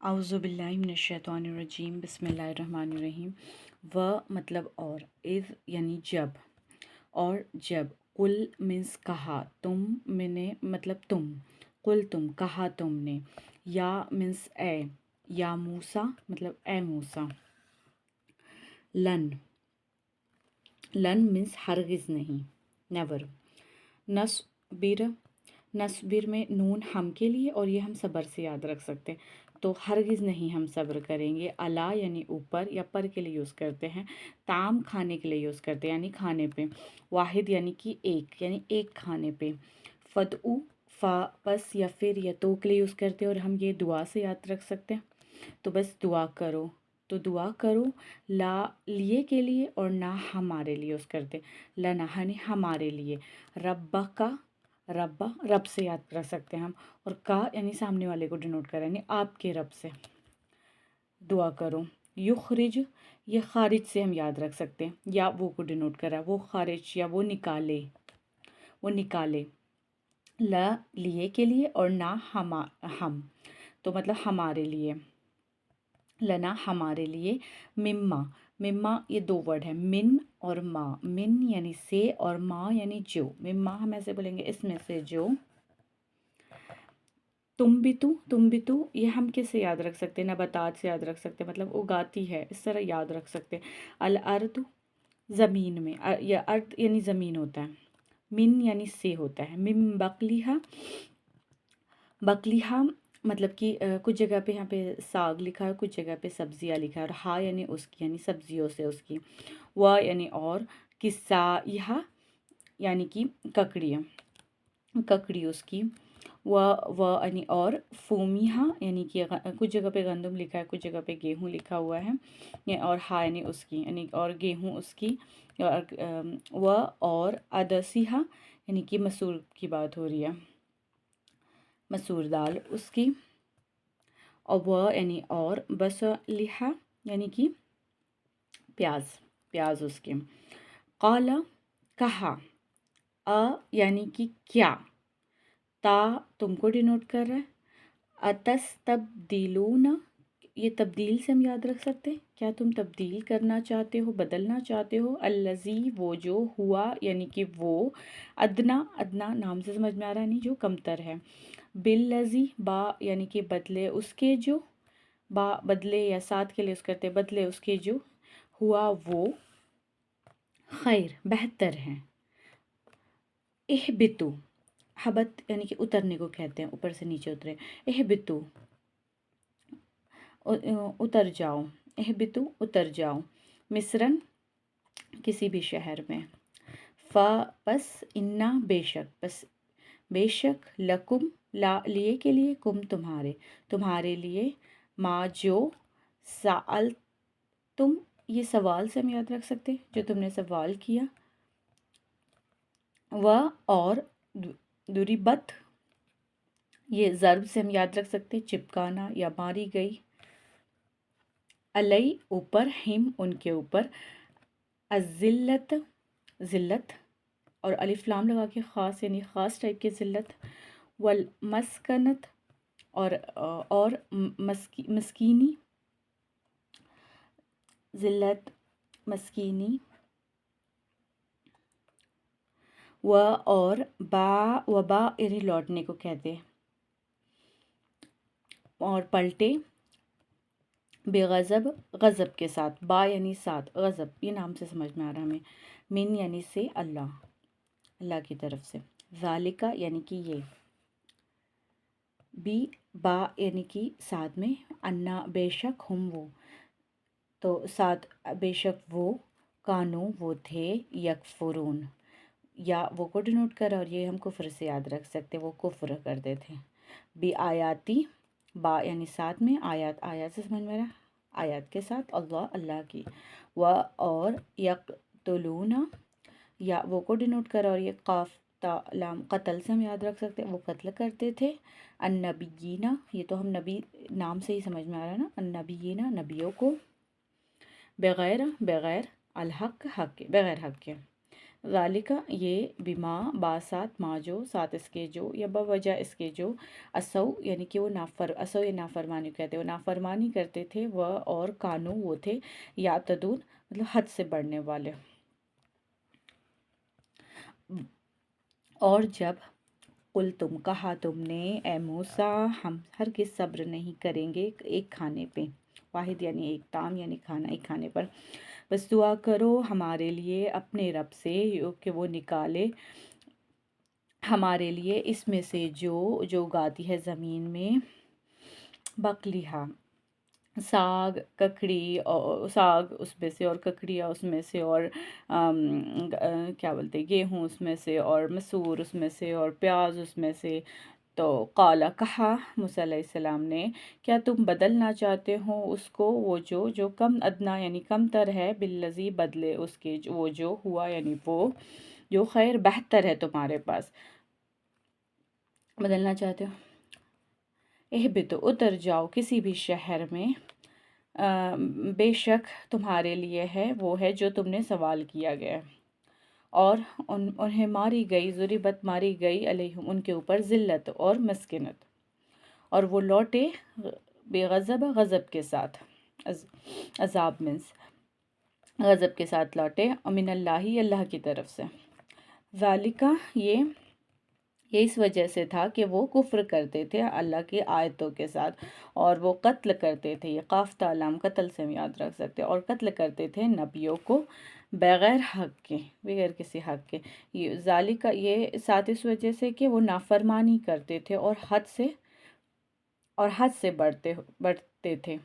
اعوذ باللہ من الشیطان الرجیم بسم اللہ الرحمن الرحیم و مطلب اور اذ یعنی جب اور جب قل مینس کہا تم میں نے مطلب تم قل تم کہا تم نے یا مینس اے یا موسیٰ مطلب اے موسیٰ لن لن مینس ہرگز نہیں نیور نصبر نصبر میں نون ہم کے لیے اور یہ ہم صبر سے یاد رکھ سکتے ہیں تو ہرگز نہیں ہم صبر کریں گے علا یعنی اوپر یا پر کے لیے یوز کرتے ہیں طعام کھانے کے لیے یوز کرتے ہیں یعنی کھانے پہ واحد یعنی کہ ایک یعنی ایک کھانے پہ فدعو فا پس یا پھر یا تو کے لیے یوز کرتے ہیں اور ہم یہ دعا سے یاد رکھ سکتے ہیں تو بس دعا کرو تو دعا کرو لا لیے کے لیے اور نہ ہمارے لیے یوز کرتے لنا یعنی ہمارے لیے ربا کا ربا رب سے یاد رکھ سکتے ہیں ہم اور کا یعنی سامنے والے کو ڈینوٹ کریں یعنی آپ کے رب سے دعا کرو یخرج یہ خارج سے ہم یاد رکھ سکتے ہیں یا وہ کو ڈینوٹ کرا وہ خارج یا وہ نکالے لا لیے کے لیے اور نہ ہم تو مطلب ہمارے لیے لنا ہمارے لیے مما یہ دو ورڈ ہے من اور ما من یعنی سے اور ما یعنی جو مما ہم ایسے بولیں گے اس میں سے جو تم بھی تو یہ ہم کس سے یاد رکھ سکتے ہیں نباتات سے یاد رکھ سکتے ہیں مطلب اگاتی ہے اس طرح یاد رکھ سکتے ہیں الارض زمین میں یا ارض یعنی زمین ہوتا ہے من یعنی سے ہوتا ہے من بقلیہا مطلب کہ کچھ جگہ پہ یہاں پہ ساگ لکھا ہے کچھ جگہ پہ سبزیاں لکھا ہے اور ہا یعنی اس کی یعنی سبزیوں سے اس کی و یعنی اور قصہ یعنی کہ ککڑی اس کی و یعنی اور فومیہا یعنی کہ کچھ جگہ پہ گندم لکھا ہے کچھ جگہ پہ گیہوں لکھا ہوا ہے اور ہا یعنی اس کی یعنی اور گیہوں اس کی و اور ادسیہا یعنی کہ مسور کی بات ہو رہی ہے مسور دال اس کی اور وہ یعنی اور بصلیحہ یعنی کہ پیاز اس کے قال کہا یعنی کہ کیا تا تم کو ڈینوٹ کر رہا ہے اتستبدلون یہ تبدیل سے ہم یاد رکھ سکتے ہیں کیا تم تبدیل کرنا چاہتے ہو بدلنا چاہتے ہو الذی وہ جو ہوا یعنی کہ وہ ادنا نام سے سمجھ میں آ رہا ہے نہیں جو کمتر ہے بالذی با یعنی کہ بدلے اس کے جو با بدلے یا ساتھ کے لیے اس کرتے بدلے اس کے جو ہوا وہ خیر بہتر ہے اہبتو حبت یعنی کہ اترنے کو کہتے ہیں اوپر سے نیچے اترے اہبتو اتر جاؤ مصرن کسی بھی شہر میں پس انا بے شک لکم لا لیے کے لیے کم تمہارے لیے ما جو سأل تم یہ سوال سے ہم یاد رکھ سکتے جو تم نے سوال کیا و اور دربت یہ ضرب سے ہم یاد رکھ سکتے چپکانا یا ماری گئی علی اوپر ہم ان کے اوپر الذلت ذلت اور الف لام لگا کے خاص یعنی خاص ٹائپ کی ذلت والمسکنت اور مسکینی ذلت مسکینی اور با یعنی لوٹنے کو کہتے اور پلٹے بے غضب کے ساتھ با یعنی ساتھ غضب یہ نام سے سمجھ میں آ رہا ہمیں من یعنی سے اللہ کی طرف سے ذالکہ یعنی کہ یہ بی با یعنی کہ ساتھ میں انا بے شک ہم وہ تو ساتھ بے شک وہ کانو وہ تھے یکفرون یا وہ کو ڈینوٹ کرا اور یہ ہم کفر سے یاد رکھ سکتے وہ کفر کرتے تھے بی آیاتی با یعنی ساتھ میں آیات سے سمجھ میں رہا آیات کے ساتھ اللہ کی و اور یقتلون یا وہ کو ڈینوٹ کرا اور یہ قاف تا لام قتل سے ہم یاد رکھ سکتے وہ قتل کرتے تھے النبیین یہ تو ہم نبی نام سے ہی سمجھ میں آ رہا ہے نا النبیین نبیوں کو بغیر الحق حق کے بغیر حق کے ذالکہ یہ بما باسات ما جو ساتھ اس کے جو یا بوجہ اس کے جو اسو یعنی کہ وہ اسو یا نافرمانی کہتے وہ نافرمانی کرتے تھے وہ اور کانو وہ تھے یعتدون مطلب حد سے بڑھنے والے. اور جب قل تم کہا تم نے اے موسیٰ ہم ہرگز صبر نہیں کریں گے ایک کھانے پہ، واحد یعنی ایک طعام یعنی کھانا ایک کھانے پر، بس دعا کرو ہمارے لیے اپنے رب سے کہ وہ نکالے ہمارے لیے اس میں سے جو اگاتی ہے زمین میں بقلیہا ساگ ککڑی اور ساگ اس میں سے اور ککڑیاں اس میں سے اور کیا بولتے گیہوں اس میں سے اور مسور اس میں سے اور پیاز اس میں سے. تو قالا کہا موسیٰ علیہ السلام نے کیا تم بدلنا چاہتے ہو اس کو وہ جو کم ادنا یعنی کم تر ہے بالذی بدلے اس کے وہ جو ہوا یعنی وہ جو خیر بہتر ہے تمہارے پاس بدلنا چاہتے ہو. اہبتو اتر جاؤ کسی بھی شہر میں بے شک تمہارے لیے ہے وہ ہے جو تم نے سوال کیا گیا ہے. اور انہیں ماری گئی ضربت ماری گئی علیہم ان کے اوپر ذلت اور مسکنت اور وہ لوٹے بے غضب کے ساتھ عذاب منس غضب کے ساتھ لوٹے من اللہ کی طرف سے. ذالکہ یہ اس وجہ سے تھا کہ وہ کفر کرتے تھے اللہ کی آیتوں کے ساتھ اور وہ قتل کرتے تھے. یہ قاف تعلم قتل سے ہم یاد رکھ سکتے اور قتل کرتے تھے نبیوں کو بغیر حق کے بغیر کسی حق کے. یہ ذالکہ یہ ساتھ اس وجہ سے کہ وہ نافرمانی کرتے تھے اور حد سے بڑھتے تھے.